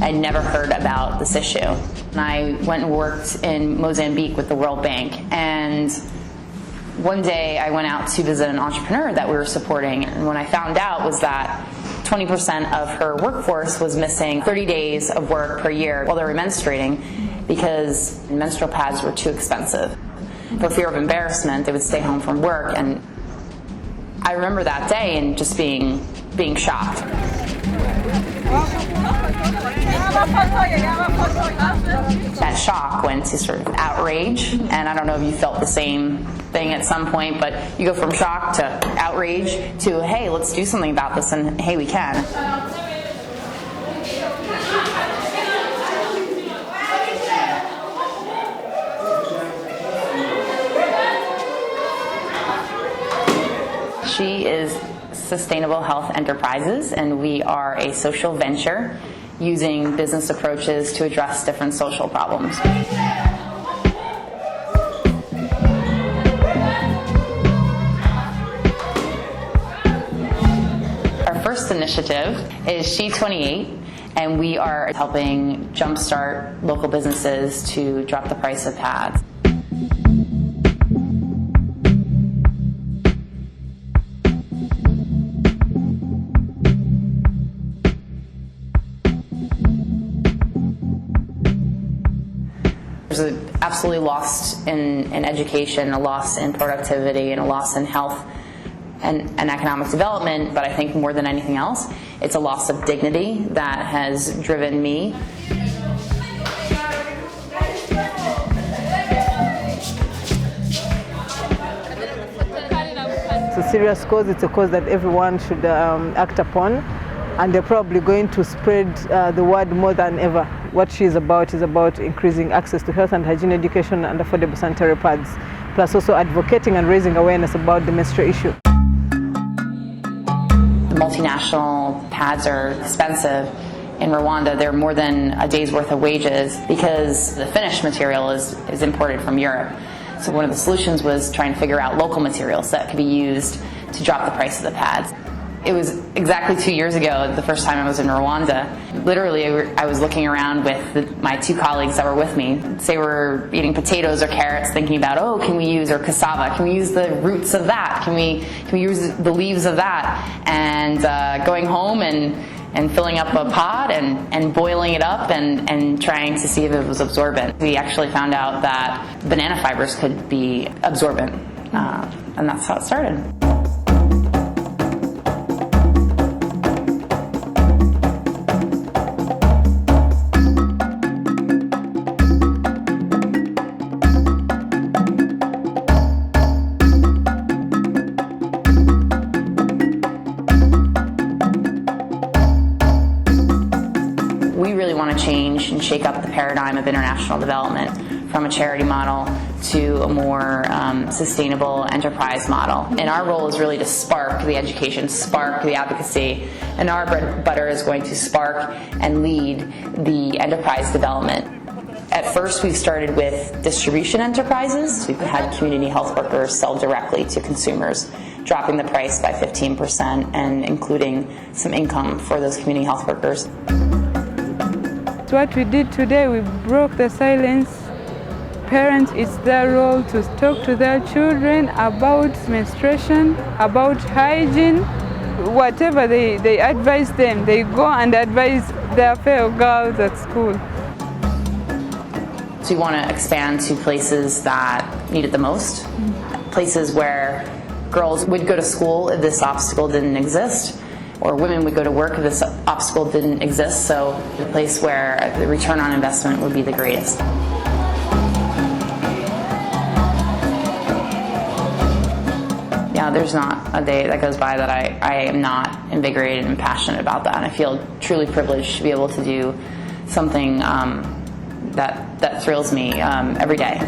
I'd never heard about this issue. And I went and worked in Mozambique with the World Bank, and one day I went out to visit an entrepreneur that we were supporting, and what I found out was that 20% of her workforce was missing 30 days of work per year while they were menstruating because menstrual pads were too expensive. For fear of embarrassment, they would stay home from work, and I remember that day and just being shocked. That shock went to sort of outrage, and I don't know if you felt the same thing at some point, but you go from shock to outrage to, hey, let's do something about this, and hey, we can. She is Sustainable Health Enterprises, and we are a social venture using business approaches to address different social problems. Our first initiative is She28, and we are helping jumpstart local businesses to drop the price of pads. There's an absolutely loss in education, a loss in productivity, and a loss in health and economic development, but I think more than anything else, it's a loss of dignity that has driven me. It's a serious cause. It's a cause that everyone should act upon, and they're probably going to spread the word more than ever. What she is about increasing access to health and hygiene education and affordable sanitary pads, plus also advocating and raising awareness about the menstrual issue. The multinational pads are expensive. In Rwanda, they're more than a day's worth of wages because the finished material is imported from Europe. So one of the solutions was trying to figure out local materials that could be used to drop the price of the pads. It was exactly 2 years ago, the first time I was in Rwanda. Literally, I was looking around with my two colleagues that were with me. They were eating potatoes or carrots, thinking about, oh, can we use, or cassava, can we use the roots of that? Can we use the leaves of that? And going home and filling up a pot and boiling it up and trying to see if it was absorbent. We actually found out that banana fibers could be absorbent, and that's how it started. We really want to change and shake up the paradigm of international development from a charity model to a more sustainable enterprise model. And our role is really to spark the education, spark the advocacy, and our bread and butter is going to spark and lead the enterprise development. At first, we've started with distribution enterprises. We've had community health workers sell directly to consumers, dropping the price by 15% and including some income for those community health workers. What we did today, we broke the silence. Parents, it's their role to talk to their children about menstruation, about hygiene. Whatever they advise them, they go and advise their fellow girls at school. So we want to expand to places that need it the most, places where girls would go to school if this obstacle didn't exist, or women would go to work if this obstacle didn't exist, so the place where the return on investment would be the greatest. Yeah, There's not a day that goes by that I am not invigorated and passionate about that. And I feel truly privileged to be able to do something that thrills me every day.